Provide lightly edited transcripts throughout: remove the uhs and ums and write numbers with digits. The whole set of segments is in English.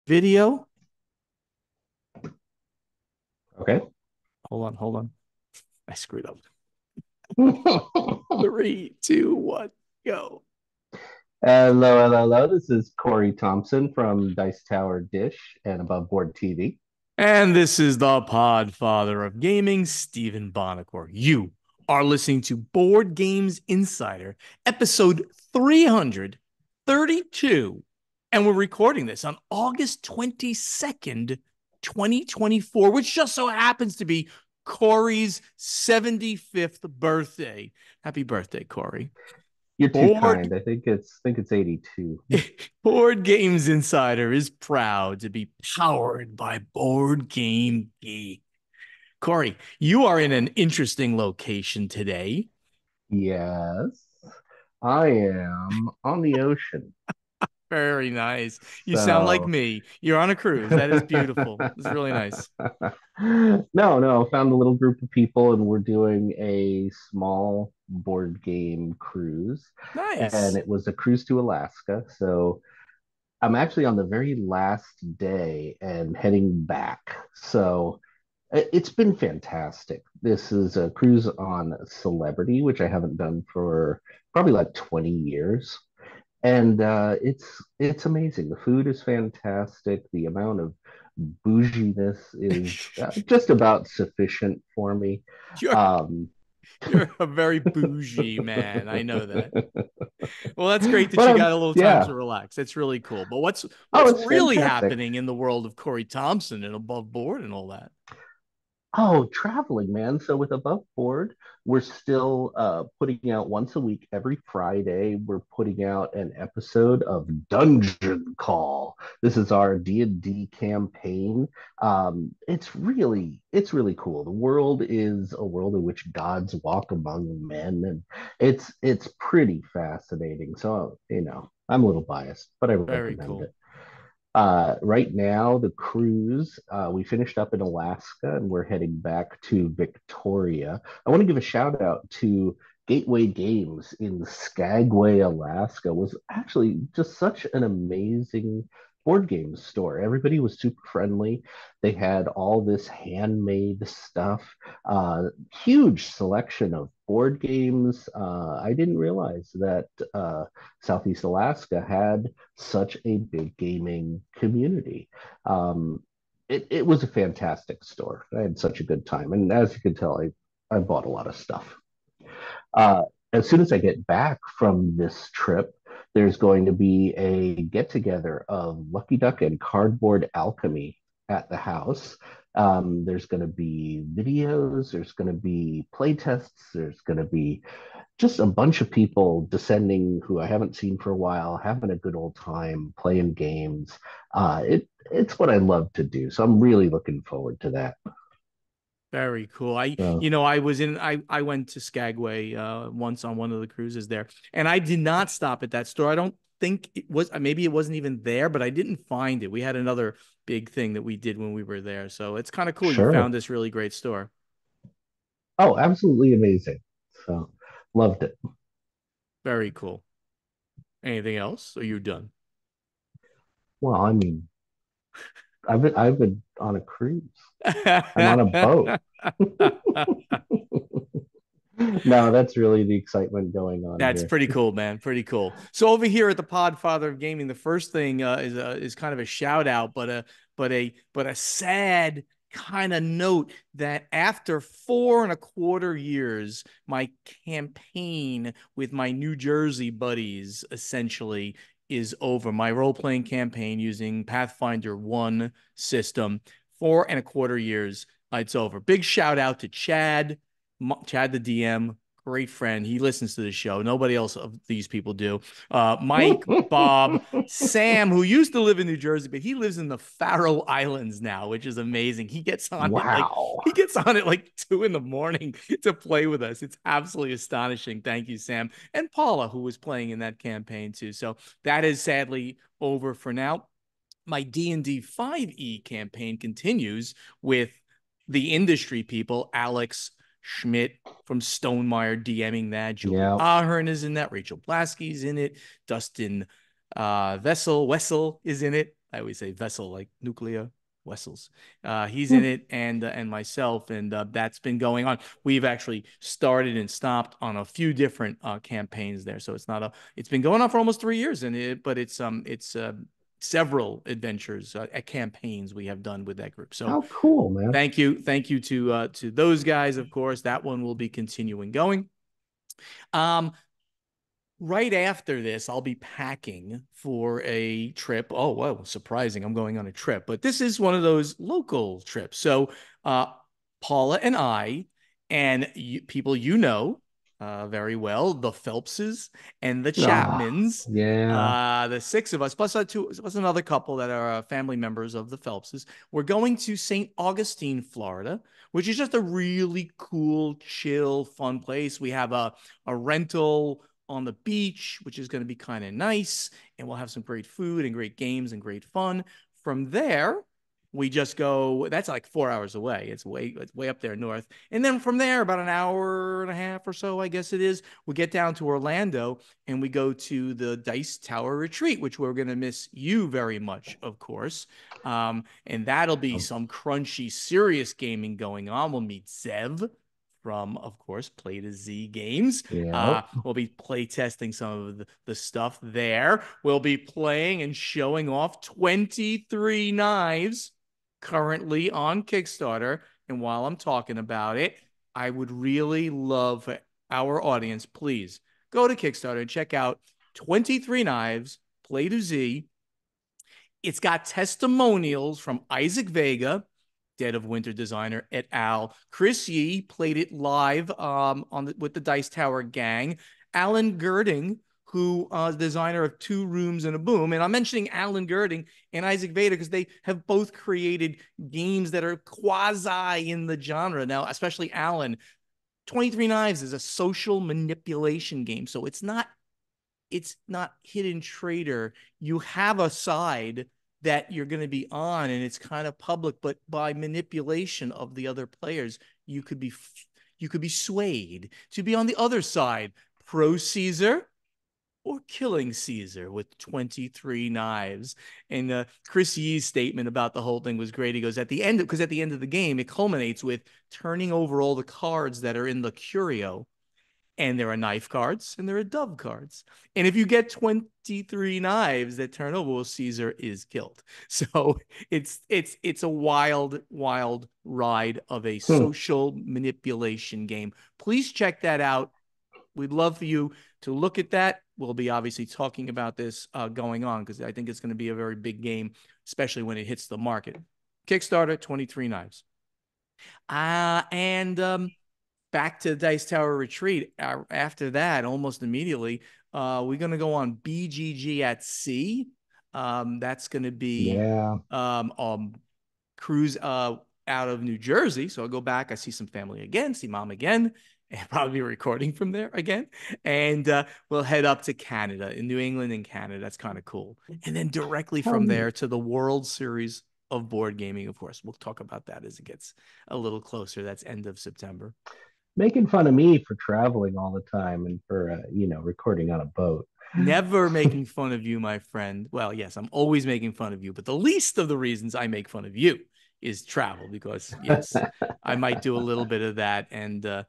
Video. Okay. Hold on. I screwed up. Three, two, one, go. Hello. This is Corey Thompson from Dice Tower Dish and Above Board TV. And this is the Podfather of Gaming, Stephen Bonacore. You are listening to Board Games Insider, episode 332. And we're recording this on August 22nd, 2024, which just so happens to be Corey's 75th birthday. Happy birthday, Corey. You're too Board kind. I think it's 82. Board Games Insider is proud to be powered by Board Game Geek. Corey, you are in an interesting location today. Yes, I am on the ocean. Very nice. You sound like So me. You're on a cruise. That is beautiful. It's really nice. no, found a little group of people and we're doing a small board game cruise. And Nice. it was a cruise to Alaska. So I'm actually on the very last day and heading back. So it's been fantastic. This is a cruise on Celebrity, which I haven't done for probably like 20 years. And it's amazing. The food is fantastic. The amount of bouginess is just about sufficient for me. You're Um, you're a very bougie man. I know that. Well, that's great that but you got a little time yeah. to relax. That's really cool. But what's Oh, what's it's really fantastic. happening in the world of Corey Thompson and above board and all that? Oh, traveling, man. So with Above Board, we're still putting out once a week, every Friday. We're putting out an episode of Dungeon Call. This is our D&D campaign. It's really cool. The world is a world in which gods walk among men, and it's pretty fascinating. So, I'm a little biased, but I Very recommend cool. it. Right now, the cruise, we finished up in Alaska and we're heading back to Victoria. I want to give a shout out to Gateway Games in Skagway, Alaska. Was actually just such an amazing board game store. Everybody was super friendly. They had all this handmade stuff, huge selection of board games. I didn't realize that Southeast Alaska had such a big gaming community. It was a fantastic store. I had such a good time. And as you can tell, I bought a lot of stuff. As soon as I get back from this trip, there's going to be a get together of Lucky Duck and Cardboard Alchemy at the house. There's going to be videos, there's going to be play tests, there's going to be just a bunch of people descending who I haven't seen for a while, having a good old time playing games. It's what I love to do, so I'm really looking forward to that. Very cool. So, I went to Skagway once on one of the cruises there, and I did not stop at that store. I don't think it was, maybe it wasn't even there, but I didn't find it. We had another big thing that we did when we were there. So it's kind of cool. You found sure. this really great store. Oh, absolutely amazing. So loved it. Very cool. Anything else? Or you done? Well, I mean, I've been on a cruise. I'm on a boat. No, that's really the excitement going on That's here. pretty cool, man. Pretty cool. So over here at the Podfather of Gaming, the first thing is kind of a shout out, but a sad kind of note that after 4.25 years, my campaign with my New Jersey buddies essentially is over. My role playing campaign using Pathfinder 1 system, 4.25 years, it's over. Big shout out to Chad the DM, great friend. He listens to the show. Nobody else of these people do. Mike, Bob, Sam, who used to live in New Jersey, but he lives in the Faroe Islands now, which is amazing. Wow. He gets on at like 2 in the morning to play with us. It's absolutely astonishing. Thank you, Sam. And Paula, who was playing in that campaign too. So that is sadly over for now. My D&D 5e campaign continues with the industry people, Alex Schmidt from Stonemeyer DMing that. Julie Yeah. Ahern is in that. Rachel Blasky's in it. Dustin Wessel is in it. I always say vessel, like nuclear vessels. He's in it, and myself, and that's been going on. We've actually started and stopped on a few different campaigns there, so it's not a. It's been going on for almost 3 years, but it's several adventures campaigns we have done with that group. So How cool, man. thank you to those guys. Of course, that one will be continuing going. Um, right after this, I'll be packing for a trip. Oh, well, surprising. I'm going on a trip, but this is one of those local trips. So, Paula and I, and people very well, the Phelpses and the Oh, Chapmans, yeah. the six of us, plus another couple that are family members of the Phelpses. We're going to St. Augustine, Florida, which is just a really cool, chill, fun place. We have a rental on the beach, which is going to be kind of nice. And we'll have some great food and great games and great fun. From there, we just go, that's like 4 hours away. It's way up there north. And then from there, about an hour and a half or so, I guess it is, we get down to Orlando and we go to the Dice Tower Retreat, which we're going to miss you very much, of course. And that'll be some crunchy, serious gaming going on. We'll meet Zev from, of course, Play to Z Games. Yeah. We'll be play testing some of the stuff there. We'll be playing and showing off 23 knives currently on Kickstarter. And while I'm talking about it, I would really love for our audience, please go to Kickstarter and check out 23 Knives, Play to Z. It's got testimonials from Isaac Vega, Dead of Winter designer et al. Chris Yee played it live with the Dice Tower gang. Alan Girding, who is designer of Two Rooms and a Boom. And I'm mentioning Alan Girding and Isaac Vega because they have both created games that are quasi in the genre. Now, especially Alan, 23 Knives is a social manipulation game. So it's not hidden trader. You have a side that you're going to be on and it's kind of public, but by manipulation of the other players, you could be swayed to be on the other side, pro Caesar or killing Caesar with 23 knives. And Chris Yee's statement about the whole thing was great. He goes, at the end of the game, it culminates with turning over all the cards that are in the curio, and there are knife cards and there are dove cards. And if you get 23 knives that turn over, well, Caesar is killed. So it's a wild, wild ride of a Hmm. social manipulation game. Please check that out. We'd love for you to look at that. We'll be obviously talking about this going on because I think it's going to be a very big game, especially when it hits the market. Kickstarter, 23 knives. And back to Dice Tower Retreat. After that, almost immediately, we're going to go on BGG at Sea. That's going to be Yeah. cruise out of New Jersey. So I'll go back. I see some family again, see mom again, and probably be recording from there again. And we'll head up to Canada, in New England and Canada. That's kind of cool. And then directly How from there neat. to the World Series of Board Gaming, of course. We'll talk about that as it gets a little closer. That's end of September. Making fun of me for traveling all the time and for recording on a boat. Never making fun of you, my friend. Well, yes, I'm always making fun of you, but the least of the reasons I make fun of you is travel because, yes, I might do a little bit of that and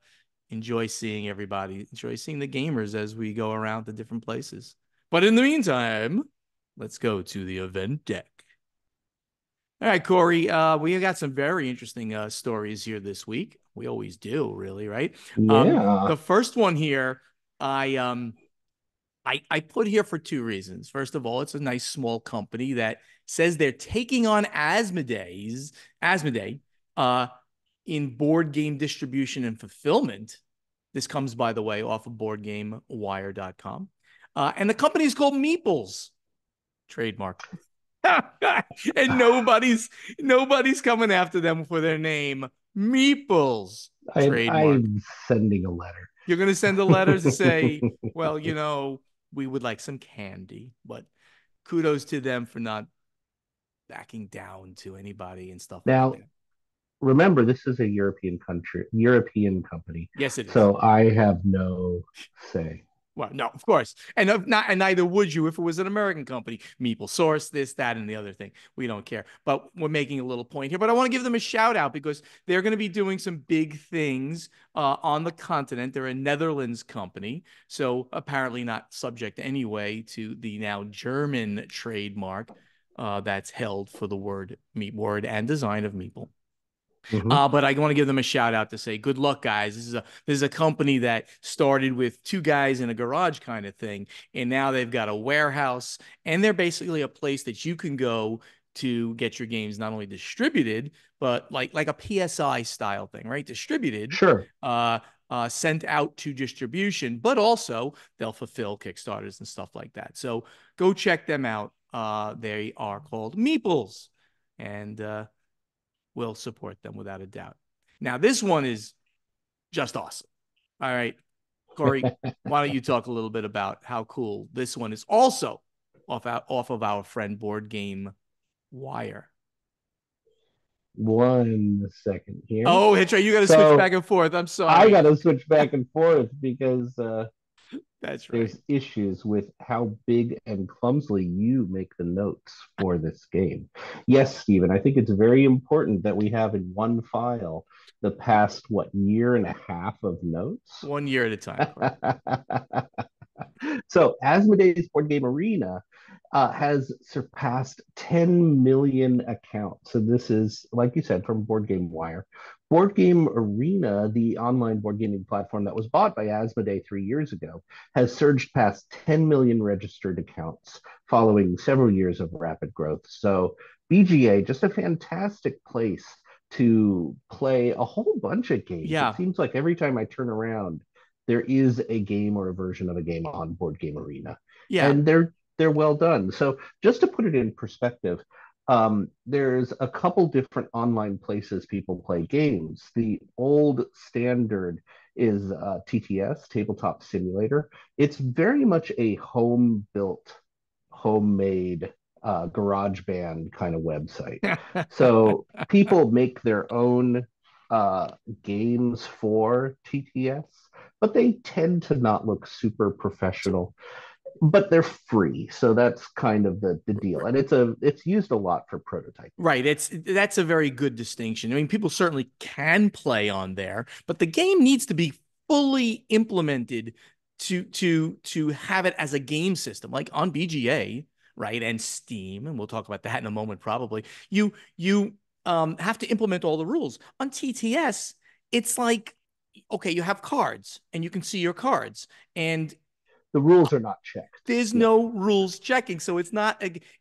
enjoy seeing everybody, enjoy seeing the gamers as we go around to different places. But in the meantime, let's go to the event deck. All right, Corey, we got some very interesting stories here this week. We always do, really, right? Yeah. The first one here, I I put here for two reasons. First of all, it's a nice small company that says they're taking on Asmodee in board game distribution and fulfillment. This comes, by the way, off of boardgamewire.com. And the company is called Meeples, trademark. And nobody's coming after them for their name. Meeples, trademark. I'm sending a letter. You're going to send a letter to say, well, we would like some candy, but kudos to them for not backing down to anybody and stuff like Now, that. remember, this is a European company, Yes, it is. so I have no say. Well, no, of course, and not, and neither would you if it was an American company. Meeple source, this, that, and the other thing. We don't care, but we're making a little point here. But I want to give them a shout out because they're going to be doing some big things on the continent. They're a Netherlands company, so apparently not subject anyway to the now German trademark that's held for the word and design of Meeple. Hmm. But I want to give them a shout out to say, good luck, guys. This is a company that started with two guys in a garage kind of thing, and now they've got a warehouse, and they're basically a place that you can go to get your games not only distributed, but like a PSI style thing, right? Distributed, Sure. sent out to distribution, but also they'll fulfill Kickstarters and stuff like that. So go check them out. They are called Meeples, and will support them without a doubt. Now, this one is just awesome. All right, Corey, why don't you talk a little bit about how cool this one is? Also, off of our friend Board Game Wire. 1 second here. Oh, Hitcher, you got to switch back So and forth. I'm I sorry. got to switch back and forth because That's right. there's issues with how big and clumsily you make the notes for this game. Yes, Stephen, I think it's very important that we have in one file the past, what, year and a half of notes. 1 year at a time, Corey. So Asmodee's Board Game Arena has surpassed 10 million accounts. So this is, like you said, from Board Game Wire. Board Game Arena, the online board gaming platform that was bought by Asmodee 3 years ago, has surged past 10 million registered accounts following several years of rapid growth. So BGA, just a fantastic place to play a whole bunch of games. It Yeah, seems like every time I turn around, there is a game or a version of a game on Board Game Arena, yeah, and they're well done. So just to put it in perspective, there's a couple different online places people play games. The old standard is TTS, Tabletop Simulator. It's very much a home built, homemade garage band kind of website. So people make their own uh, games for TTS, but they tend to not look super professional. But they're free, so that's kind of the deal, and it's used a lot for prototyping. right. That's a very good distinction. I mean, people certainly can play on there, but the game needs to be fully implemented to have it as a game system, like on BGA, right? And Steam, and we'll talk about that in a moment, probably. You have to implement all the rules. On TTS, it's like, okay, you have cards and you can see your cards, and The rules are not checked. there's Yeah. no rules checking. So it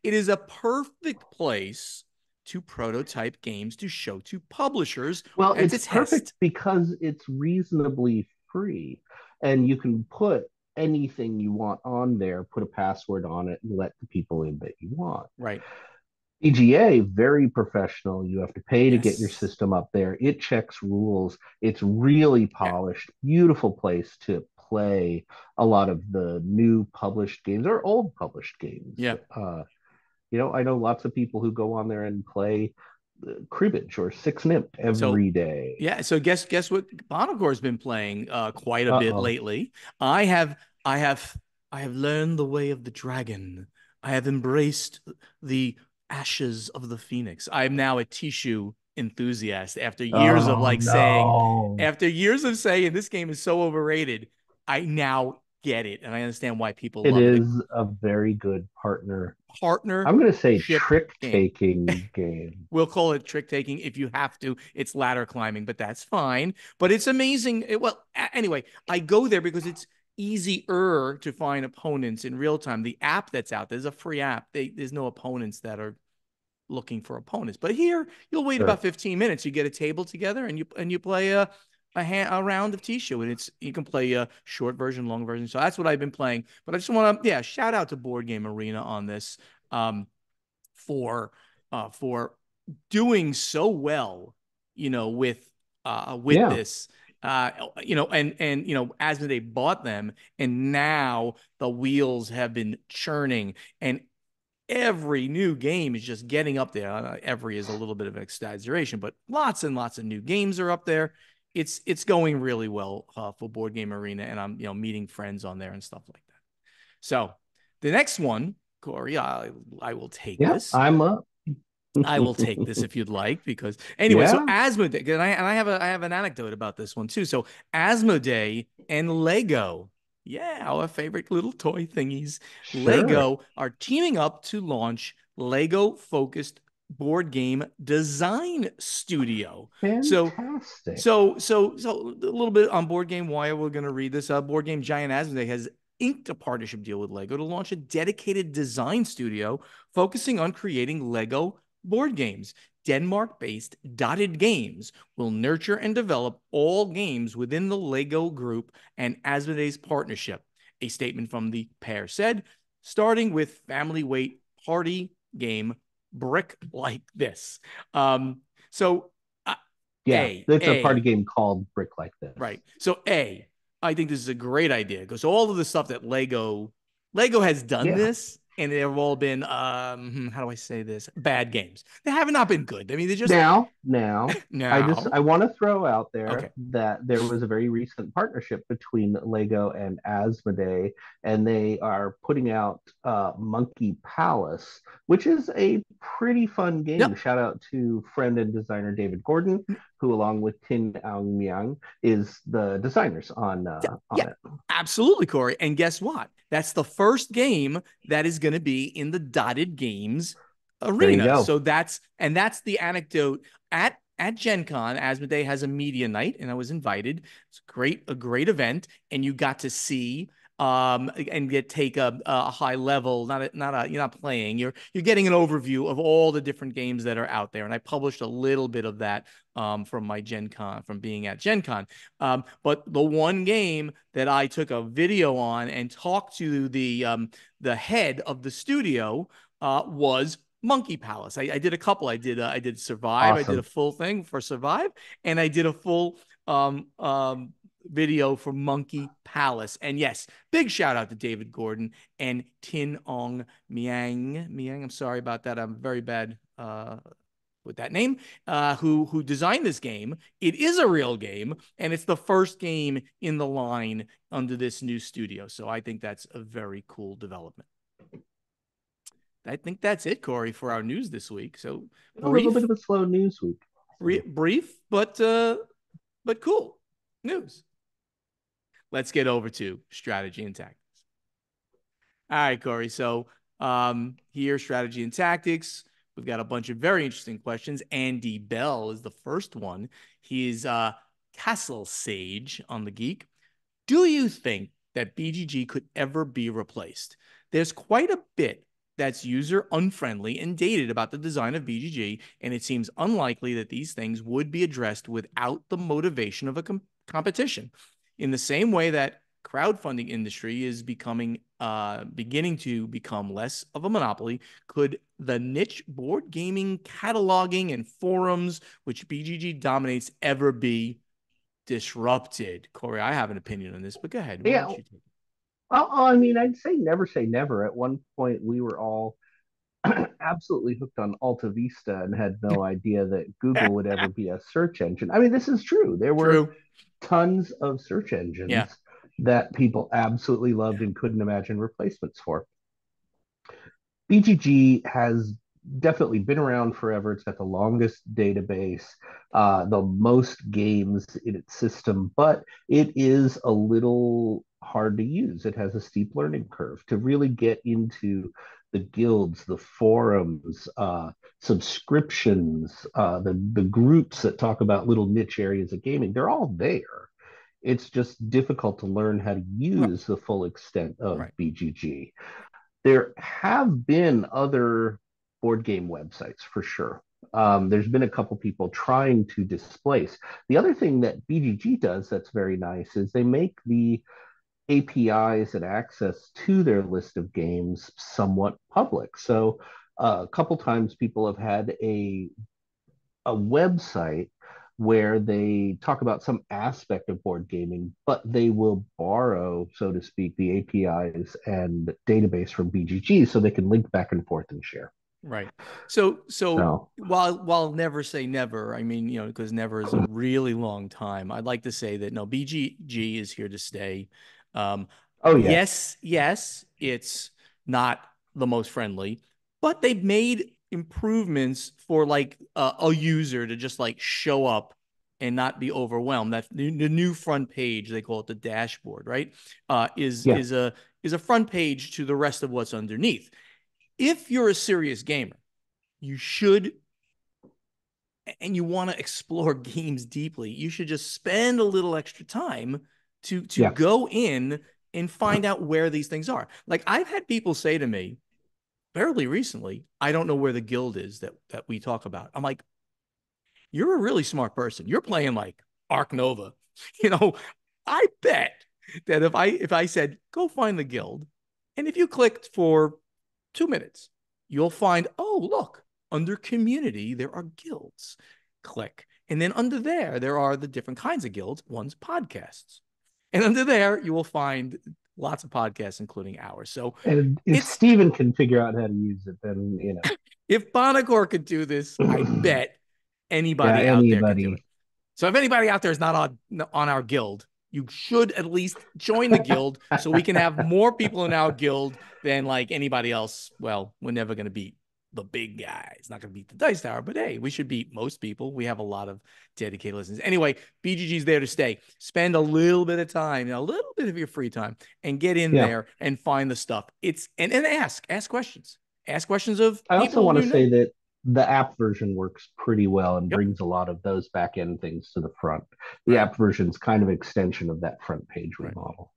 is a perfect place to prototype games to show to publishers Well, and it's to perfect test. because it's reasonably free, and you can put anything you want on there, put a password on it, and let the people in that you want. Right. EGA, very professional. You have to pay to get your Yes. system up there. It checks rules. It's really Yeah. polished, beautiful place to play a lot of the new published games or old published games. Yeah. I know lots of people who go on there and play cribbage or six nimmt So every day. yeah. So guess what Bonacore's been playing quite a bit Uh-oh. lately. I have I have I have learned the way of the dragon. I have embraced the ashes of the phoenix. I am now a tissue enthusiast Oh no. after years of saying this game is so overrated. I now get it and I understand why people It love it. The is a very good partner. I'm going to say partnership trick game. taking game. We'll call it trick taking if you have to. It's ladder climbing, but that's fine. But it's amazing. Anyway, I go there because it's easier to find opponents in real time. The app that's out there's a free app. There's no opponents that are looking for opponents. But here, you'll wait about Sure. 15 minutes. You get a table together and you play a round of Tishu, and it's you can play a short version, long version. So that's what I've been playing. But I just want to shout out to Board Game Arena on this um, for doing so well, with Yeah. this. As they bought them, and now the wheels have been churning, and every new game is just getting up there. Every is a little bit of an exaggeration, but lots and lots of new games are up there. it's going really well for Board Game Arena, and I'm meeting friends on there and stuff like that. So the next one, Corey, I will take Yeah, this. I'm up. I will take this if you'd like, because anyway, so Yeah, Asmodee, and I have an anecdote about this one too. So Asmodee and Lego, yeah, our favorite little toy thingies, sure. Lego are teaming up to launch Lego focused board game design studio. So Fantastic. so a little bit on Board Game Wire. We're going to read this. Board Game giant Asmodee has inked a partnership deal with Lego to launch a dedicated design studio focusing on creating Lego board games. Denmark-based Dotted Games will nurture and develop all games within the Lego group and Asmodee's partnership. A statement from the pair said, starting with family weight party game Brick Like This. So Yeah, a, it's a party A, game called Brick Like This. right. So I think this is a great idea because all of the stuff that Lego has done Yeah. this, and they've all been how do I say this? Bad games. They have not been good. I mean, they're just Now, now. I want to throw out Okay. there that there was a very recent partnership between Lego and Asmodee, and they are putting out Monkey Palace, which is a pretty fun game. Yep. Shout out to friend and designer David Gordon, who, along with Tin Aung Myang, is the designers Yeah, on it. absolutely, Corey. And guess what? That's the first game that is going to be in the Dotted Games There you arena. go. So that's the anecdote at Gen Con. Asmodee has a media night, and I was invited. It's a great event, and you got to see and take a high level, you're not playing, you're getting an overview of all the different games that are out there. And I published a little bit of that from my Gen Con, from being at Gen Con. But the one game that I took a video on and talked to the head of the studio was Monkey Palace. I did a couple. I did Survive. I did a Awesome. full thing for Survive, and I did a full video for Monkey Palace. And yes, big shout out to David Gordon and Tin Ong Miang. Miang, I'm sorry about that. I'm very bad with that name, who designed this game. It is a real game, and it's the first game in the line under this new studio. So I think that's a very cool development. I think that's it, Corey, for our news this week. So A little bit brief, of a slow news week. brief, but cool news. Let's get over to strategy and tactics. All right, Corey. So here, strategy and tactics. We've got a bunch of very interesting questions. Andy Bell is the first one. He's Castle Sage on the Geek. Do you think that BGG could ever be replaced? There's quite a bit that's user unfriendly and dated about the design of BGG, and it seems unlikely that these things would be addressed without the motivation of a competition. In the same way that crowdfunding industry is beginning to become less of a monopoly, could the niche board gaming cataloging and forums, which BGG dominates, ever be disrupted? Corey, I have an opinion on this, but go ahead. Why Yeah, don't you take I mean, I'd say never. At one point, we were all absolutely hooked on Alta Vista and had no idea that it? Google would ever be a search engine. I mean, this is true. There were True. tons of search Yeah. engines that people absolutely loved and couldn't imagine replacements for. BGG has definitely been around forever. It's got the longest database, the most games in its system, but it is a little hard to use. It has a steep learning curve to really get into the guilds, the forums, subscriptions, the groups that talk about little niche areas of gaming. They're all there. It's just difficult to learn how to use the full extent of Right. BGG. There have been other board game websites for sure. There's been a couple people trying to displace. The other thing that BGG does that's very nice is they make the APIs and access to their list of games somewhat public. So a couple times people have had a website where they talk about some aspect of board gaming, but they will borrow, so to speak, the APIs and database from BGG so they can link back and forth and share. Right. So So, while never say never, I mean, because never is a really long time. I'd like to say that no, BGG is here to stay. Um, oh yeah, yes, it's not the most friendly, but they've made improvements for like a user to just like show up and not be overwhelmed. That the new front page, they call it the dashboard, right? Is yeah, is a front page to the rest of what's underneath. If you're a serious gamer, you should, and you want to explore games deeply, you should just spend a little extra time to yeah. go in and find out where these things are. Like I've had people say to me fairly recently, I don't know where the guild is that we talk about. I'm like, you're a really smart person. You're playing like Arc Nova. You know, I bet that if I said go find the guild, and if you clicked for 2 minutes, you'll find, oh, look, under community, there are guilds. Click. And then under there are the different kinds of guilds. One's podcasts. And under there, you will find lots of podcasts, including ours. So And if it's, Steven can figure out how to use it, then if Bonacor could do this, I bet yeah, anybody out there could do it. anybody. So if anybody out there is not on our guild, you should at least join the guild so we can have more people in our guild than like anybody else. Well, we're never going to beat the big guy. It's not going to beat the Dice Tower, but hey, we should beat most people. We have a lot of dedicated listeners. Anyway, BGG's there to stay. Spend a little bit of time, a little bit of your free time, and get in Yeah. there and find the stuff. It's and ask questions. Ask questions of I also people want to you say know. that the app version works pretty well and Yep. brings a lot of those back end things to the front. The Right. app version is kind of extension of that front page Right. remodel.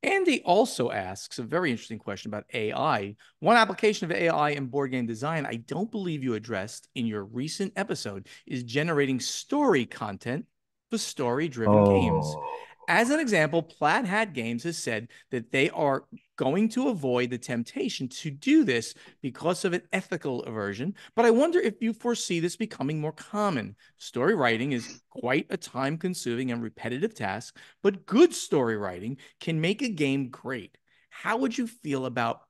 Andy also asks a very interesting question about AI. One application of AI in board game design I don't believe you addressed in your recent episode is generating story content for story driven games. Oh, As an example, Plaid Hat Games has said that they are going to avoid the temptation to do this because of an ethical aversion. But I wonder if you foresee this becoming more common. Story writing is quite a time consuming and repetitive task, but good story writing can make a game great. How would you feel about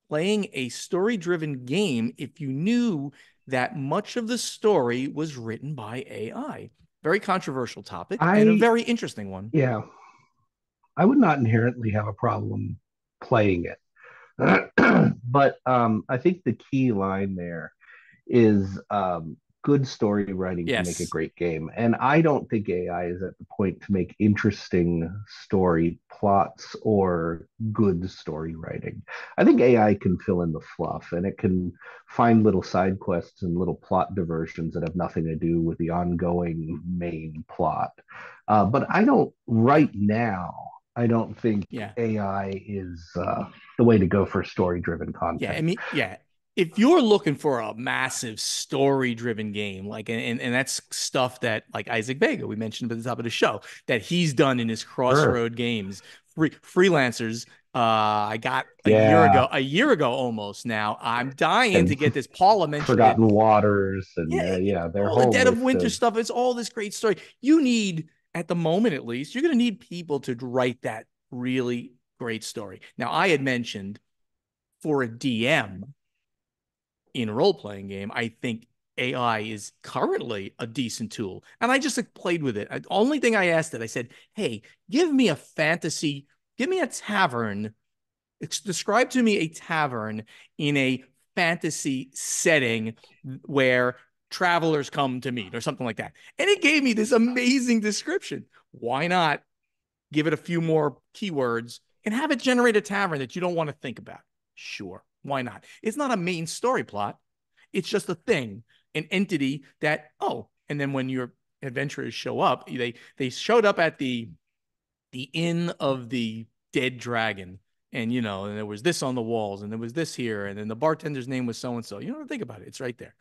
playing a story driven game if you knew that much of the story was written by AI? Very controversial topic and a I very interesting one. yeah, I would not inherently have a problem playing it, but I think the key line there is good story writing can make a Yes. great game. And I don't think AI is at the point to make interesting story plots or good story writing. I think AI can fill in the fluff and it can find little side quests and little plot diversions that have nothing to do with the ongoing main plot. But I don't, right now, I don't think Yeah. AI is the way to go for story driven Yeah. I content. mean, yeah. If you're looking for a massive story driven game, like, and that's stuff that, like Isaac Vega, we mentioned at the top of the show, that he's done in his Sure. Crossroad games, freelancers. I got Yeah. a year ago almost now. I'm dying And to get this. Paula mentioned it. Forgotten Waters and Yeah. yeah, their All the whole Dead of list Winter of stuff. It's all this great story. You need, at the moment at least, you're going to need people to write that really great story. Now, I had mentioned for a DM in a role playing game, I think AI is currently a decent tool. And I just like, played with it. The only thing I asked it, I said, hey, give me a fantasy, give me a tavern. Describe to me a tavern in a fantasy setting where travelers come to meet or something like that. And it gave me this amazing description. Why not give it a few more keywords and have it generate a tavern that you don't want to think about? Sure. Why not? It's not a main story plot. It's just a thing, an entity that, oh, and then when your adventurers show up, they showed up at the inn of the dead dragon. And and there was this on the walls, and there was this here, and then the bartender's name was so and so. You don't think about it; it's right there.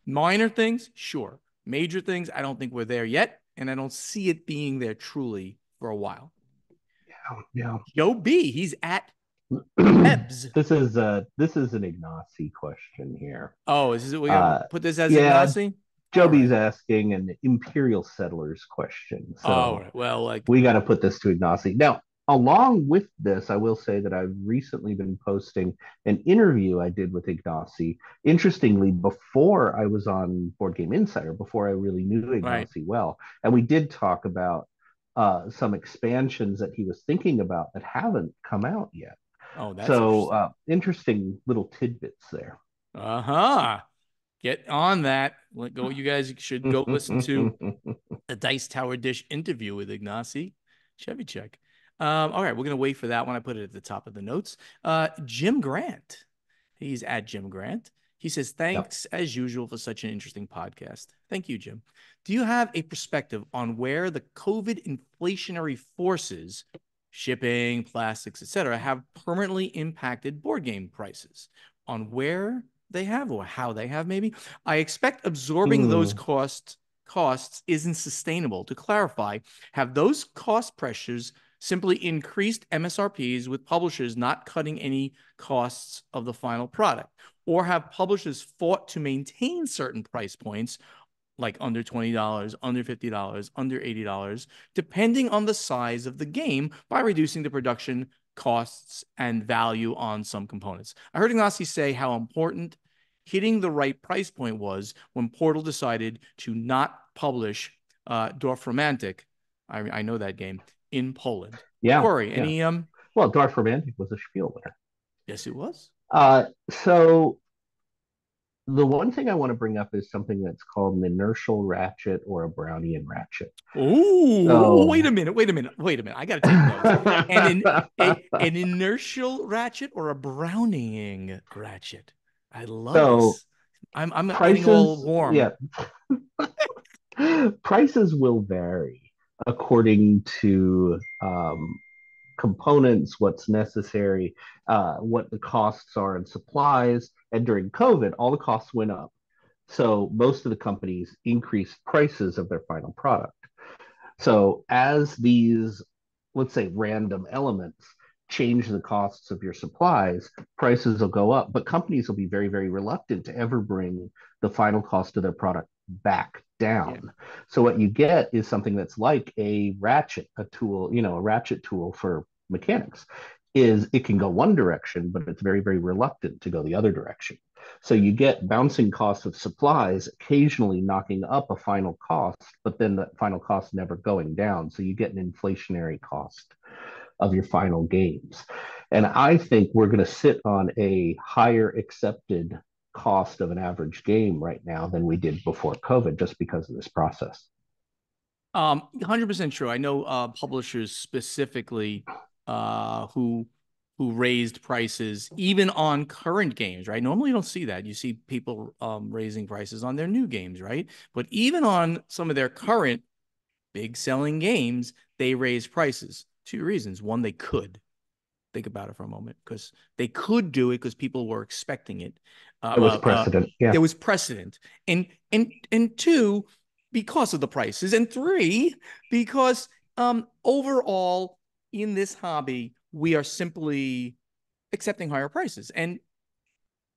Minor things, sure. Major things, I don't think we're there yet, and I don't see it being there truly for a while. yeah. Joe B, he's at Yeah. Webs. This is an Ignacy question here. Oh, is this, we got to Uh put this as yeah, Ignacy? All Joby's right. asking an Imperial Settlers question. All So right. Well, like, we got to put this to Ignacy. Now, along with this, I will say that I've recently been posting an interview I did with Ignacy. Interestingly, before I was on Board Game Insider, before I really knew Right. Ignacy well, and we did talk about some expansions that he was thinking about that haven't come out yet. Oh, that's So interesting. interesting little tidbits there. Uh-huh. Get on that. Let go. You guys should go listen to the Dice Tower Dish interview with Ignacy Chevychek. All right, we're gonna wait for that one. I put it at the top of the notes. Jim Grant. He's at Jim Grant. He says, Yep. thanks as usual for such an interesting podcast. Thank you, Jim. Do you have a perspective on where the COVID inflationary forces, shipping, plastics, etc., have permanently impacted board game prices? On where they have or how they have, maybe? I expect absorbing those Hmm. costs isn't sustainable. To clarify, have those cost pressures simply increased MSRPs with publishers not cutting any costs of the final product? Or have publishers fought to maintain certain price points, like under $20, under $50, under $80, depending on the size of the game, by reducing the production costs and value on some components? I heard Ignacy say how important hitting the right price point was when Portal decided to not publish Dorf Romantic. I know that game in Poland. Yeah. Corey, Yeah. any Well, Darth Romantic was a Spiel winner. Yes, it was. So the one thing I want to bring up is something that's called an inertial ratchet or a Brownian ratchet. Oh, So, wait a minute, wait a minute, wait a minute. I got to take notes. And an inertial ratchet or a Browning ratchet? I love so this. I'm getting all prices, warm. yeah, prices will vary according to components, what's necessary, what the costs are in supplies. And during COVID, all the costs went up. So most of the companies increased prices of their final product. So as these, let's say, random elements change the costs of your supplies, prices will go up, but companies will be very, very reluctant to ever bring the final cost of their product back Yeah. down. So what you get is something that's like a ratchet, a tool, a ratchet tool for mechanics. Is it can go one direction, but it's very, very reluctant to go the other direction. So you get bouncing costs of supplies occasionally knocking up a final cost, but then the final cost never going down. So you get an inflationary cost of your final games. And I think we're going to sit on a higher accepted cost of an average game right now than we did before COVID, just because of this process. 100% true. I know publishers specifically who raised prices even on current games, right? Normally you don't see that. You see people raising prices on their new games, right? But even on some of their current big selling games, they raise prices. Two reasons. One, they could. Think about it for a moment, because they could do it because people were expecting it. It was precedent. Yeah. There was precedent, and two, because of the prices, and three, because overall in this hobby we are simply accepting higher prices, and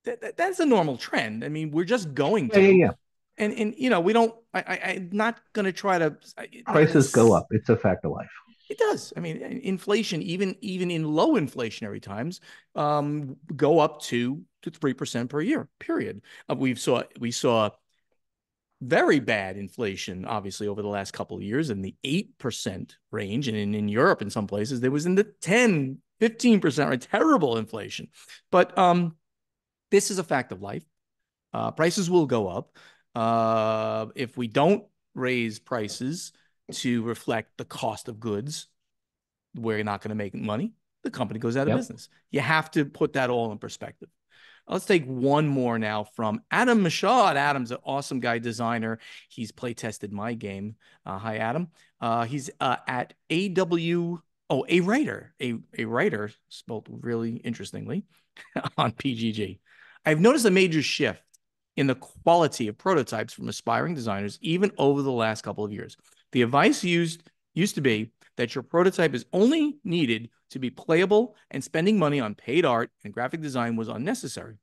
that's a normal trend. I mean, we're just going Yeah. Yeah. to, Yeah. and we don't. I'm not going to try to. Prices go up. It's a fact of life. It does. I mean, inflation, even in low inflationary times, go up 2 to 3% per year. Period. We saw very bad inflation, obviously, over the last couple of years in the 8% range, and in Europe, in some places, there was in the 10, 15% right? Terrible inflation. But this is a fact of life. Prices will go up. If we don't raise prices to reflect the cost of goods, we're not going to make money. The company goes out of Yep. business. You have to put that all in perspective. Let's take one more now from Adam Mashad. Adam's an awesome guy, designer. He's play tested my game. Hi, Adam. He's at AW. Oh, a writer, spelled really interestingly, on PGG. I've noticed a major shift in the quality of prototypes from aspiring designers, even over the last couple of years. The advice used to be that your prototype is only needed to be playable, and spending money on paid art and graphic design was unnecessary.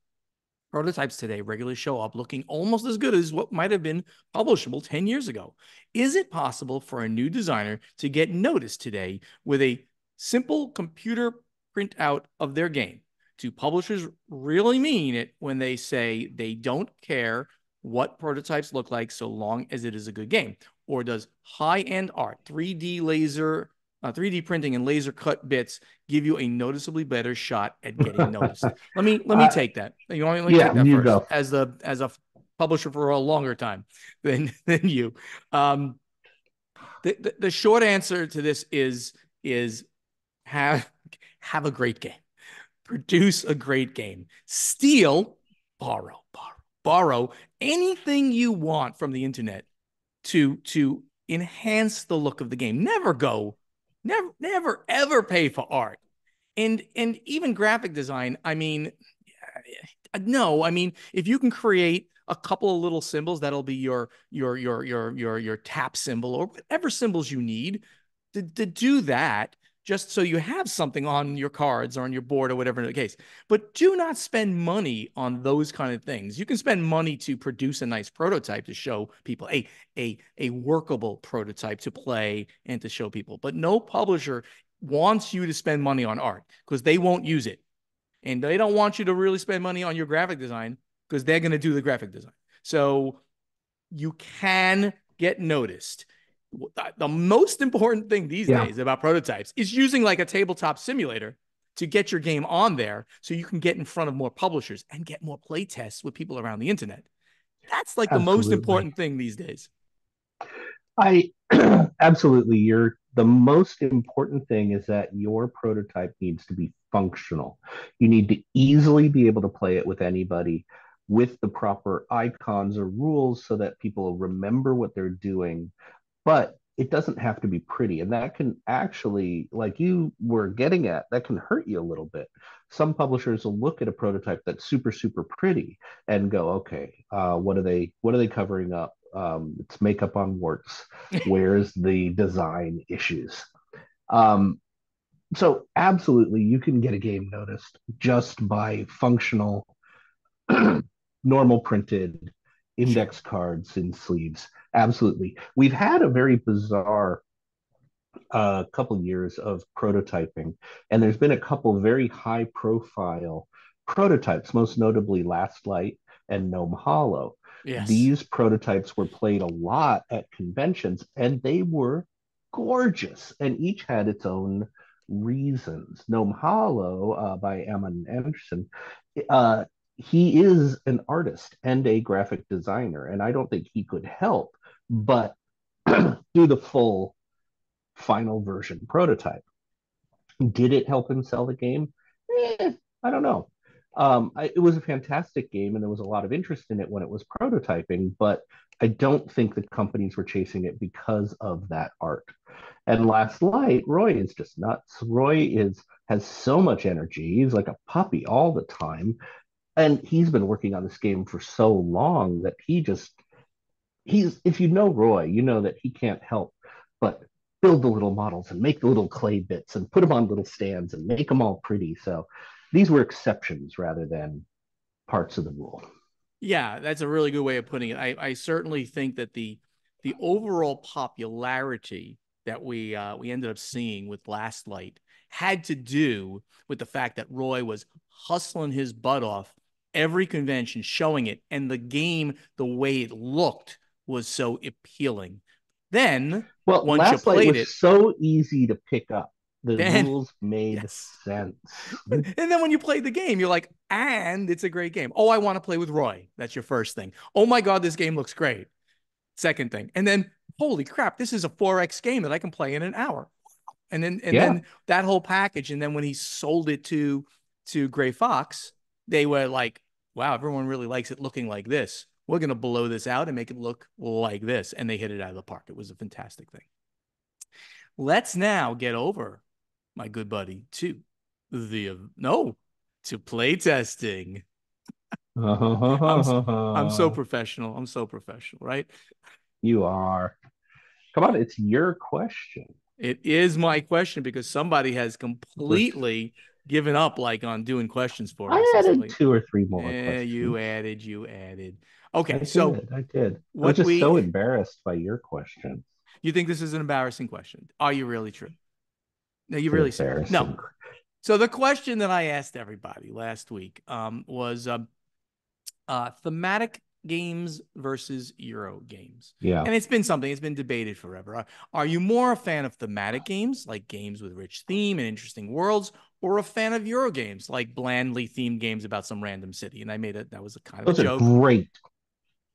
Prototypes today regularly show up looking almost as good as what might have been publishable 10 years ago. Is it possible for a new designer to get noticed today with a simple computer printout of their game. Do publishers really mean it when they say they don't care what prototypes look like so long as it is a good game? Or does high-end art, 3D printing and laser cut bits give you a noticeably better shot at getting noticed? Let me Uh, take that. You want me to take yeah, that you first go. as a publisher for a longer time than you. Um, the short answer to this is have have a great game, produce a great game, steal, borrow anything you want from the internet to enhance the look of the game. Never ever pay for art. And even graphic design, I mean, no, I mean, if you can create a couple of little symbols, that'll be your tap symbol or whatever symbols you need to do that, just so you have something on your cards or on your board or whatever the case. But do not spend money on those kind of things. You can spend money to produce a nice prototype to show people a workable prototype to play and to show people. But no publisher wants you to spend money on art because they won't use it. And they don't want you to really spend money on your graphic design because they're going to do the graphic design. So you can get noticed. The most important thing these Yeah, days about prototypes is using like a tabletop simulator to get your game on there so you can get in front of more publishers and get more play tests with people around the internet. That's like the most absolutely. important thing these days. I absolutely. You're the most important thing is that your prototype needs to be functional. You need to easily be able to play it with anybody with the proper icons or rules so that people remember what they're doing, but it doesn't have to be pretty. And that can actually, like you were getting at, that can hurt you a little bit. Some publishers will look at a prototype that's super, super pretty and go, okay, what are they covering up? It's makeup on warts. Where's the design issues? Um, so absolutely, you can get a game noticed just by functional, normal printed Sure. index cards in sleeves. Absolutely. We've had a very bizarre couple of years of prototyping, and there's been a couple very high profile prototypes, most notably Last Light and Gnome Hollow. Yes. These prototypes were played a lot at conventions, and they were gorgeous, and each had its own reasons. Gnome Hollow by Ammon Anderson, uh, he is an artist and a graphic designer, and I don't think he could help but do the full final version prototype. Did it help him sell the game? I don't know. It was a fantastic game, and there was a lot of interest in it when it was prototyping, but I don't think the companies were chasing it because of that art. And Last Light, Roy is just nuts. Roy is has so much energy. He's like a puppy all the time, and he's been working on this game for so long that he's if you know Roy, you know that he can't help but build the little models and make the little clay bits and put them on little stands and make them all pretty. So these were exceptions rather than parts of the rule. Yeah, that's a really good way of putting it. I certainly think that the overall popularity that we ended up seeing with Last Light had to do with the fact that Roy was hustling his butt off every convention, showing it, and the game, the way it looked, was so appealing. Then Well, once you Last Light played was it, so easy to pick up. The then rules made yes. sense. And then when you play the game, you're like, and it's a great game. Oh, I want to play with Roy. That's your first thing. Oh my God, this game looks great. Second thing. And then, holy crap, this is a 4X game that I can play in an hour. And Yeah, then that whole package. And then when he sold it to Gray Fox, they were like, wow, everyone really likes it looking like this. We're gonna blow this out and make it look like this. And they hit it out of the park. It was a fantastic thing. Let's now get over, my good buddy, to the no, to play testing. I'm I'm so professional. I'm so professional, right? you are. Come on, it's your question. It is my question because somebody has We're, completely given up like on doing questions for us I and stuff added like, two or three more you questions. added, you added. Okay, I so did. I did. I was what just so we embarrassed by your questions. you think this is an embarrassing question? Are you really true? No, you It's really said no. embarrassing. So the question that I asked everybody last week was thematic games versus Euro games. Yeah. And it's been something, it's been debated forever. Are you more a fan of thematic games, like games with rich theme and interesting worlds, or a fan of Euro games, like blandly themed games about some random city? And I made it, that was a kind of a Those are joke. great.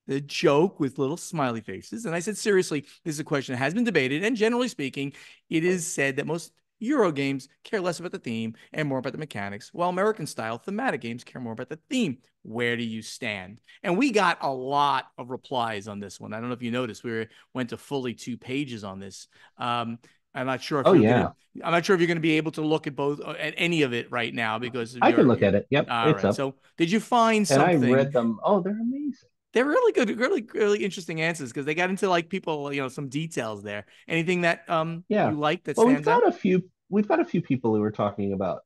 The joke with little smiley faces. And I said, seriously, this is a question that has been debated. And generally speaking, it is said that most Euro games care less about the theme and more about the mechanics, while American style thematic games care more about the theme. Where do you stand? And we got a lot of replies on this one. I don't know if you noticed, went to fully 2 pages on this. I'm not sure if Oh you're gonna. yeah. I'm not sure if you're gonna be able to look at both at any of it right now because of I can your. look at it. Yep, All it's right. up. So, did you find And I something? read them. Oh, they're amazing. They're really good, really interesting answers because they got into like people, some details there. Anything that Yeah. you like that Well, stands out? we've got a few people who are talking about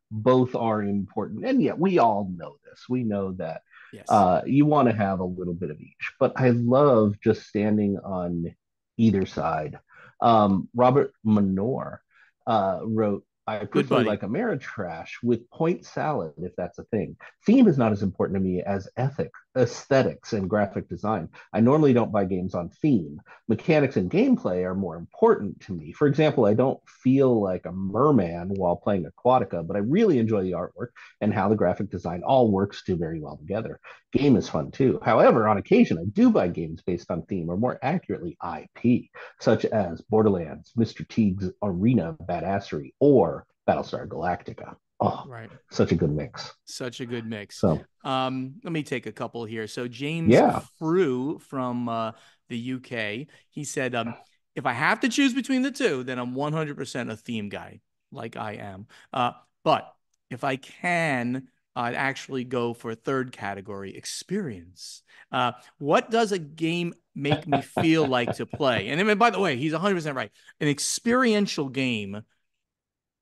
both are important. And yet we all know this. We know that Yes. you want to have a little bit of each. But I love just standing on either side. Robert Manor wrote, I Good personally buddy. like Ameritrash with point salad, if that's a thing. Theme is not as important to me as aesthetics, and graphic design. I normally don't buy games on theme. Mechanics and gameplay are more important to me. For example, I don't feel like a merman while playing Aquatica, but I really enjoy the artwork and how the graphic design all works too very well together. Game is fun too. However, on occasion, I do buy games based on theme, or more accurately, IP, such as Borderlands, Mr. Teague's Arena Badassery, or Battlestar Galactica. Oh, Right. such a good mix. Such a good mix. So, Let me take a couple here. So James yeah. Frew from the UK, he said, if I have to choose between the two, then I'm 100% a theme guy, like I am. But if I can, I'd actually go for a third category, experience. What does a game make me feel like to play? And then, by the way, he's 100% right. An experiential game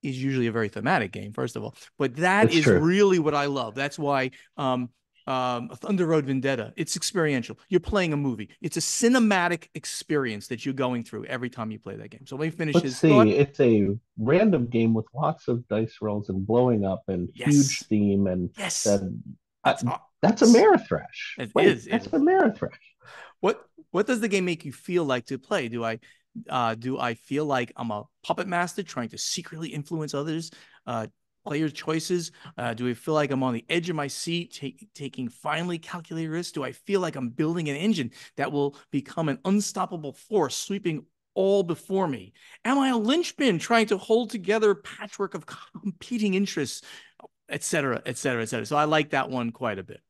is usually a very thematic game, first of all. But that It's is true. really what I love. That's why Thunder Road Vendetta, it's experiential. You're playing a movie. It's a cinematic experience that you're going through every time you play that game. So let me finish Let's his thought. see. It's a random game with lots of dice rolls and blowing up and huge Yes. theme, and Yes. that uh, That's that's Amerithrash. it Wait, is. It that's is. Amerithrash. What does the game make you feel like to play? Do I feel like I'm a puppet master trying to secretly influence others, player choices? Do I feel like I'm on the edge of my seat, taking finely calculated risks? Do I feel like I'm building an engine that will become an unstoppable force, sweeping all before me? Am I a linchpin trying to hold together a patchwork of competing interests, et cetera, et cetera, et cetera? So I like that one quite a bit.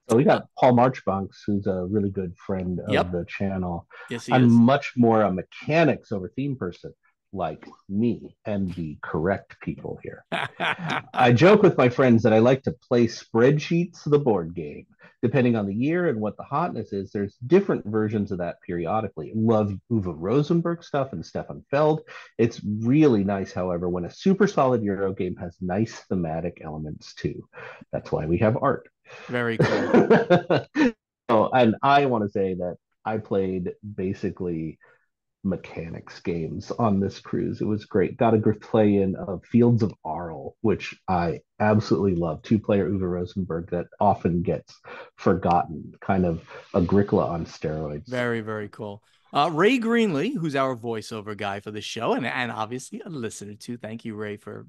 So we got Paul Marchbanks, who's a really good friend of Yep. the channel. Yes, he I'm is. much more a mechanics over theme person, like me and the correct people here. I joke with my friends that I like to play spreadsheets, the board game. Depending on the year and what the hotness is, there's different versions of that periodically. Love Uwe Rosenberg stuff and Stefan Feld. It's really nice, however, when a super solid Euro game has nice thematic elements too. That's why we have art. Very cool. And I want to say that I played basically mechanics games on this cruise. It was great. Got a good play in Fields of Arle, which I absolutely love. Two-player Uwe Rosenberg that often gets forgotten, kind of Agricola on steroids. Very, very cool. Ray Greenlee, who's our voiceover guy for the show, and obviously a listener too. Thank you, Ray, for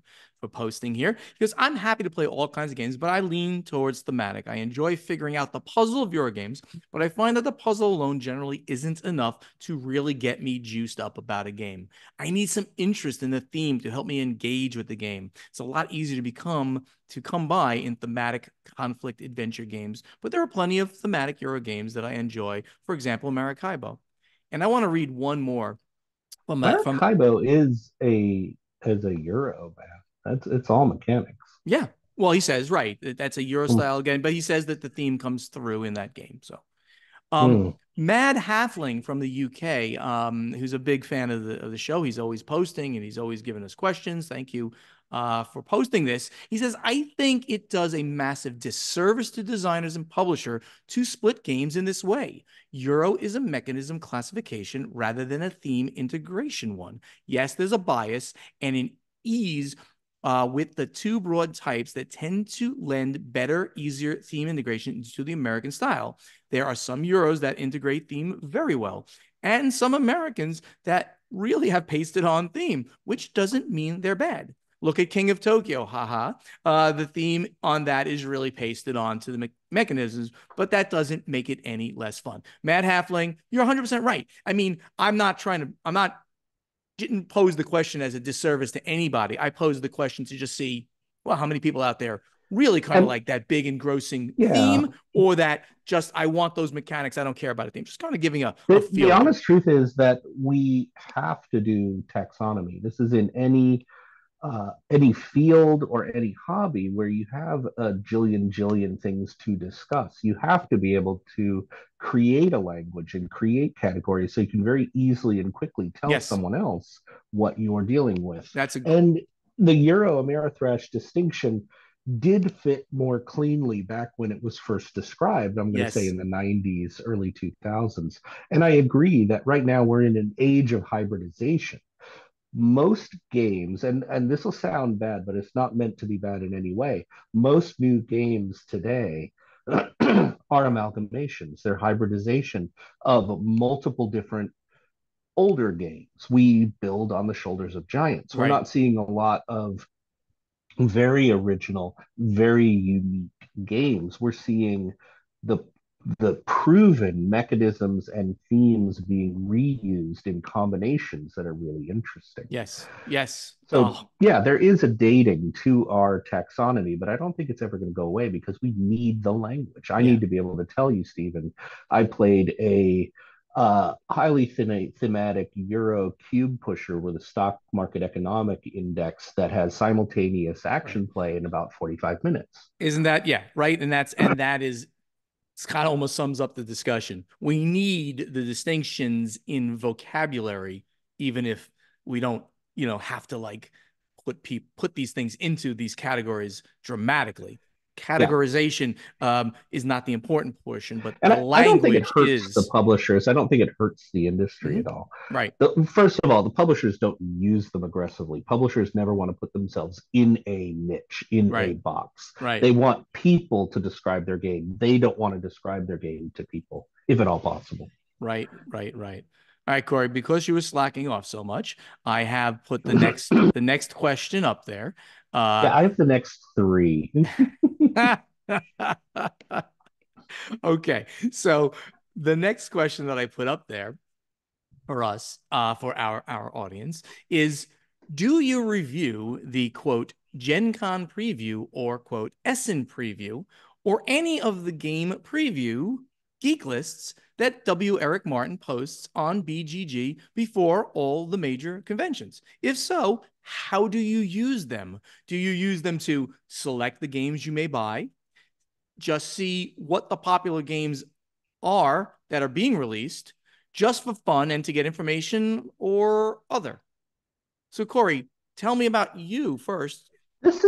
posting here. Because I'm happy to play all kinds of games, but I lean towards thematic. I enjoy figuring out the puzzle of Euro games, but I find that the puzzle alone generally isn't enough to really get me juiced up about a game. I need some interest in the theme to help me engage with the game. It's a lot easier to come by in thematic conflict adventure games, but there are plenty of thematic Euro games that I enjoy. For example, Maracaibo. And I want to read one more from Maracaibo is a Euro man. That's it's all mechanics. yeah. Well, he says right. That's a Euro Mm, style game, but he says that the theme comes through in that game. So, um, mm. Mad Halfling from the UK, who's a big fan of the show. He's always posting and he's always giving us questions. Thank you, for posting this. He says, I think it does a massive disservice to designers and publisher to split games in this way. Euro is a mechanism classification rather than a theme integration one. Yes, there's a bias and an ease with the two broad types that tend to lend better, easier theme integration to the American style. There are some Euros that integrate theme very well, and some Americans that really have pasted on theme, which doesn't mean they're bad. Look at King of Tokyo, haha. The theme on that is really pasted onto the mechanisms, but that doesn't make it any less fun. Mad Halfling, you're 100% right. I mean, I'm not didn't pose the question as a disservice to anybody. I posed the question to just see, well, how many people out there really kind of And like that big engrossing yeah, theme, or that just, I want those mechanics, I don't care about a theme. Just kind of giving a the feel of it. honest truth is that we have to do taxonomy. This is in any field or any hobby where you have a jillion things to discuss. You have to be able to create a language and create categories so you can very easily and quickly tell Yes, someone else what you're dealing with. that's a And the Euro Amerithrash distinction did fit more cleanly back when it was first described. I'm going to say yes, in the 90s, early 2000s. And I agree that right now we're in an age of hybridization. Most games, and this will sound bad, but it's not meant to be bad in any way. Most new games today are amalgamations. They're hybridization of multiple different older games. We build on the shoulders of giants. We're right. not seeing a lot of very original, very unique games. We're seeing the proven mechanisms and themes being reused in combinations that are really interesting. Yes, yes. So Oh, yeah, there is a dating to our taxonomy, but I don't think it's ever going to go away because we need the language. I yeah, need to be able to tell you, Stephen, I played a highly thematic Euro cube pusher with a stock market economic index that has simultaneous right. action play in about 45 minutes. Isn't that, yeah, right? And that is, it's kind of almost sums up the discussion. We need the distinctions in vocabulary, even if we don't, have to like put these things into these categories dramatically. Yeah. Categorization is not the important portion, but And the I don't think it language hurts the is. publishers. I don't think it hurts the industry Mhm. at all. Right, First of all, the publishers don't use them aggressively. Publishers never want to put themselves in a niche, in a right, box. right, They want people to describe their game. They don't want to describe their game to people, if at all possible. right. All right, Corey, because you were slacking off so much, I have put the next question up there. Uh, Yeah, I have the next three. okay, so the next question that I put up there for us, for our audience, is: do you review the quote Gen Con preview or quote Essen preview or any of the game preview geek lists that W. Eric Martin posts on BGG before all the major conventions? If so, how do you use them? Do you use them to select the games you may buy, just see what the popular games are that are being released, just for fun and to get information, or other? So, Corey, tell me about you first. This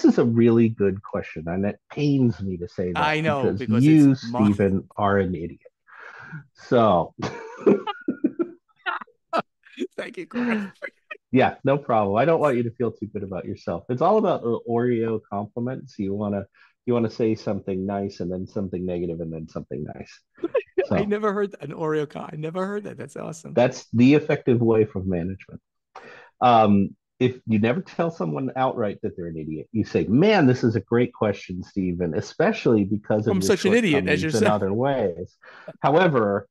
is a really good question, and it pains me to say that I know, because because it's you, my. Stephen, are an idiot. So Thank you, Corey. yeah, no problem. I don't want you to feel too good about yourself. It's all about the Oreo compliments. You want to say something nice and then something negative and then something nice. I So never heard an Oreo con. I never heard that. That's awesome. that's the effective way from management. Um, if you never tell someone outright that they're an idiot, you say, "Man, this is a great question, Stephen, especially because of I'm your such an idiot, as you're shortcomings in saying. other ways." However,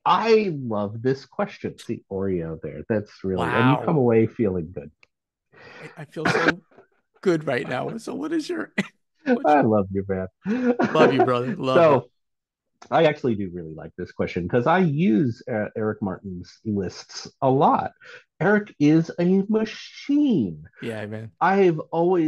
I love this question. See, Oreo there. That's really, and you come Wow. away feeling good. I feel so good right now. So, what is your. What's I your. love you, man. Love you, brother. Love you. So I actually do really like this question because I use Eric Martin's lists a lot. Eric is a machine. Yeah, man.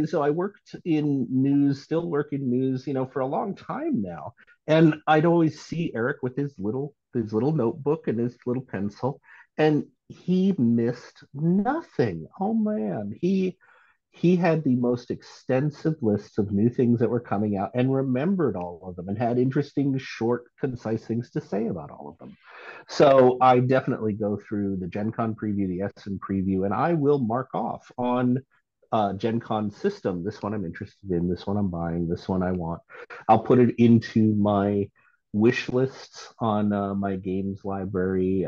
So I worked in news, still work in news, for a long time now. And I'd always see Eric with his little notebook and his little pencil, and he missed nothing. Oh man, he had the most extensive lists of new things that were coming out and remembered all of them and had interesting, short, concise things to say about all of them. So I definitely go through the Gen Con preview, the Essen preview, and I will mark off on Gen Con system. This one I'm interested in, this one I'm buying, this one I want. I'll put it into my wish lists on my games library,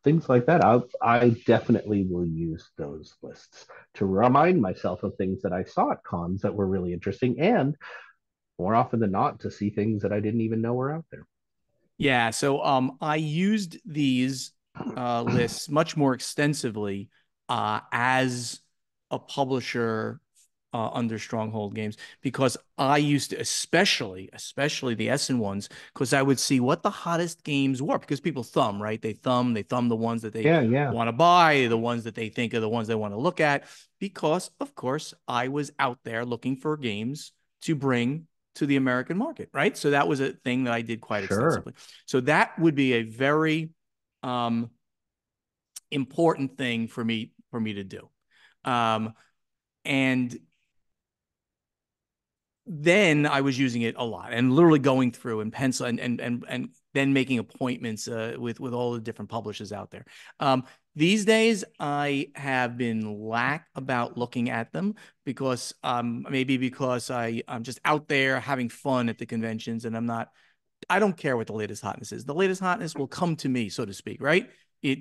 things like that. I definitely will use those lists to remind myself of things that I saw at cons that were really interesting, and more often than not, to see things that I didn't even know were out there. Yeah, so I used these lists much more extensively as a publisher under Stronghold Games because I used to, especially the Essen ones, because I would see what the hottest games were because people thumb, right? They thumb the ones that they Yeah, yeah, want to buy, the ones that they think are the ones they want to look at, because of course I was out there looking for games to bring to the American market, right? So that was a thing that I did quite sure. extensively. So that would be a very um, important thing for me to do. Um, and then I was using it a lot and literally going through and pencil and then making appointments with all the different publishers out there. These days, I have been lack about looking at them because maybe because I'm just out there having fun at the conventions and I don't care what the latest hotness is. The latest hotness will come to me, so to speak, right?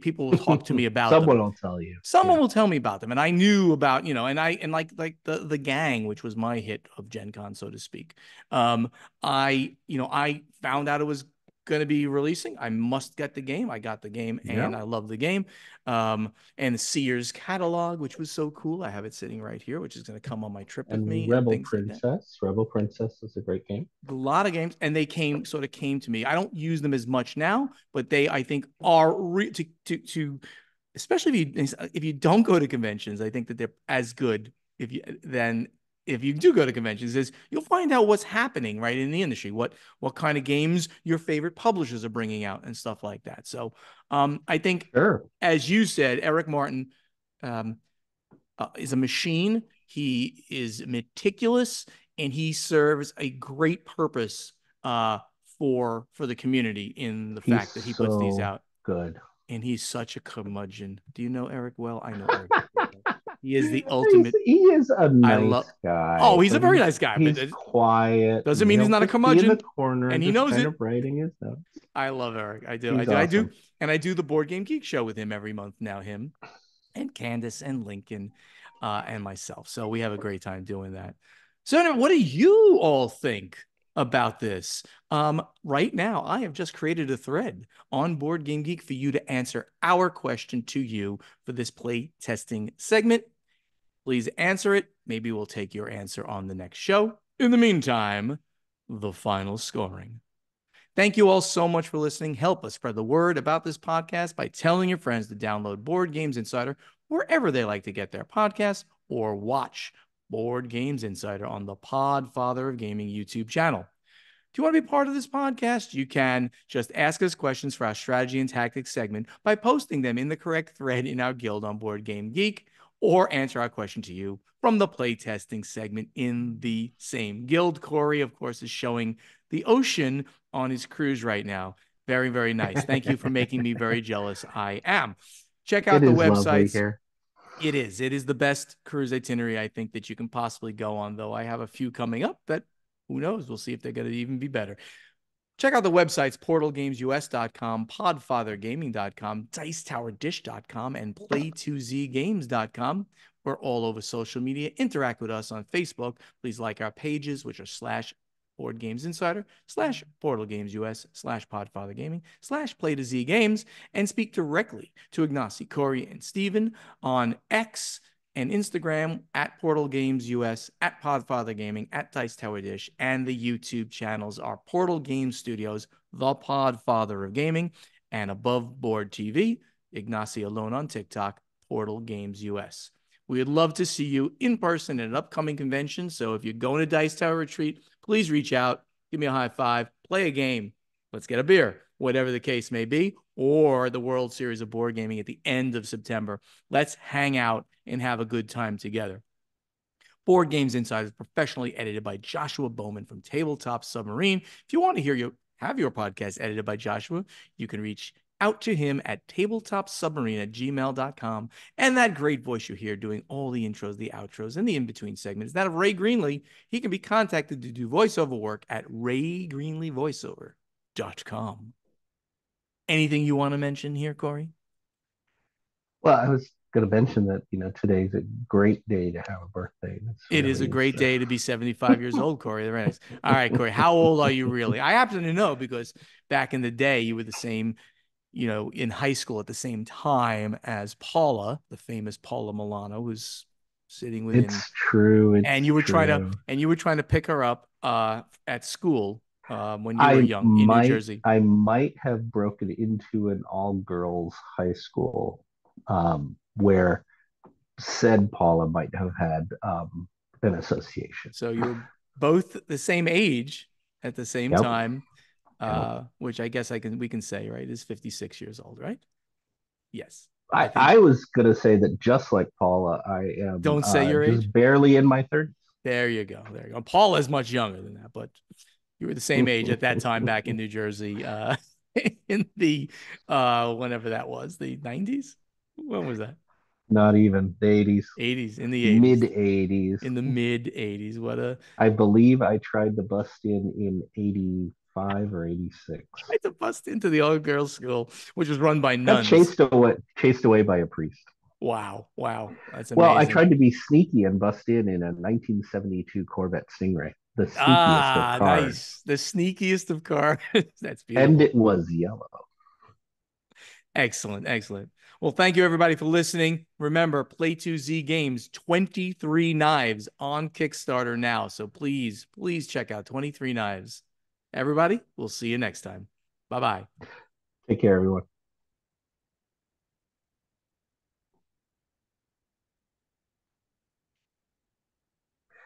People will talk to me about them. Someone will tell you. Someone Yeah. will tell me about them, and I knew about and like the gang, which was my hit of Gen Con, so to speak. I found out it was going to be releasing. I must get the game. I got the game, Yeah. and I love the game. And the Sears catalog, which was so cool. I have it sitting right here, which is going to come on my trip with And me and Rebel things like that. Princess. Rebel Princess is a great game. A lot of games, and they came to me. I don't use them as much now, but they I think are to especially if you don't go to conventions. I think that they're as good if you do go to conventions is you'll find out what's happening right in the industry, what kind of games your favorite publishers are bringing out and stuff like that. So I think, Sure. as you said, Eric Martin um, is a machine. He is meticulous and he serves a great purpose uh, for the community in the He's fact that he puts these so out. good. And he's such a curmudgeon. Do you know Eric well? I know Eric very well. He is the He's, ultimate. he is a I nice love. Oh, guy, he's a but very nice guy, but he's it quiet doesn't and mean he's he'll not a just be in the curmudgeon, corner and he just knows kind it. of writing his notes. I love Eric. I do. I He's do. I do. awesome. And I do the Board Game Geek show with him every month now. Him and Candace and Lincoln and myself. So we have a great time doing that. So anyway, what do you all think about this? Right now, I have just created a thread on Board Game Geek for you to answer our question to you for this play testing segment. Please answer it. Maybe we'll take your answer on the next show. In the meantime, the final scoring. Thank you all so much for listening. Help us spread the word about this podcast by telling your friends to download Board Games Insider wherever they like to get their podcasts or watch Board Games Insider on the Podfather of Gaming YouTube channel. Do you want to be part of this podcast? You can just ask us questions for our strategy and tactics segment by posting them in the correct thread in our guild on Board Game Geek, or answer our question to you from the playtesting segment in the same guild. Corey, of course, is showing the ocean on his cruise right now. Very, very nice. Thank you for making me very jealous. I am. Check It out the is lovely websites. here. It is. It is the best cruise itinerary I think that you can possibly go on, though I have a few coming up that who knows? We'll see if they're going to even be better. Check out the websites portalgamesus.com, podfathergaming.com, dicetowerdish.com, and play2zgames.com. We're all over social media. Interact with us on Facebook. Please like our pages, which are slash Board Games Insider, slash Portal Games US, slash Podfather Gaming, slash Play to Z Games, and speak directly to Ignacy, Corey, and Steven on X and Instagram at Portal Games US, at Podfather Gaming, at Dice Tower Dish, and the YouTube channels are Portal Games Studios, the Podfather of Gaming, and Above Board TV, Ignacy alone on TikTok, Portal Games US. We would love to see you in person at an upcoming convention. So if you're going to Dice Tower Retreat, please reach out, give me a high five, play a game, let's get a beer, whatever the case may be, or the World Series of Board Gaming at the end of September. Let's hang out and have a good time together. Board Games Insider is professionally edited by Joshua Bowman from Tabletop Submarine. If you want to have your podcast edited by Joshua, you can reach out to him at tabletopsubmarine@gmail.com. And that great voice you hear doing all the intros, the outros, and the in-between segments, that of Ray Greenlee. He can be contacted to do voiceover work at raygreenleevoiceover.com. Anything you want to mention here, Corey? Well, I was going to mention that, today's a great day to have a birthday. It's It is really a is. great day to be 75 years old, Corey. Very nice. All right, Corey, how old are you really? I happen to know because back in the day, you were the same, in high school at the same time as Paula, the famous Paula Milano, who's sitting within, It's true. and It's true. you were trying to pick her up at school when you were young in New Jersey. I might have broken into an all girls high school where said Paula might have had an association. So you were both the same age at the same Yep. time, Yep. which I guess we can say, right, is 56 years old, right? Yes. I think I was gonna say that just like Paula, I am don't say your age. just barely in my 30s. There you go. There you go. Paul is much younger than that, but you were the same age at that time back in New Jersey, in the whenever that was, the 90s. When was that? Not even the 80s, 80s, in the mid 80s, 80s. in the mid 80s. What a I believe I tried to bust in 85 or 86. tried to bust into the all girls school, which was run by Got nuns. chased away by a priest. Wow. Wow. That's Well, I amazing. tried to be sneaky and bust in a 1972 Corvette Stingray, the sneakiest of Ah, cars, nice. The sneakiest of cars. That's and beautiful. it was yellow. Excellent. Excellent. Well, thank you everybody for listening. Remember, Play2Z Games, 23 Knives on Kickstarter now. So please, please check out 23 Knives. Everybody, we'll see you next time. Bye-bye. Take care, everyone.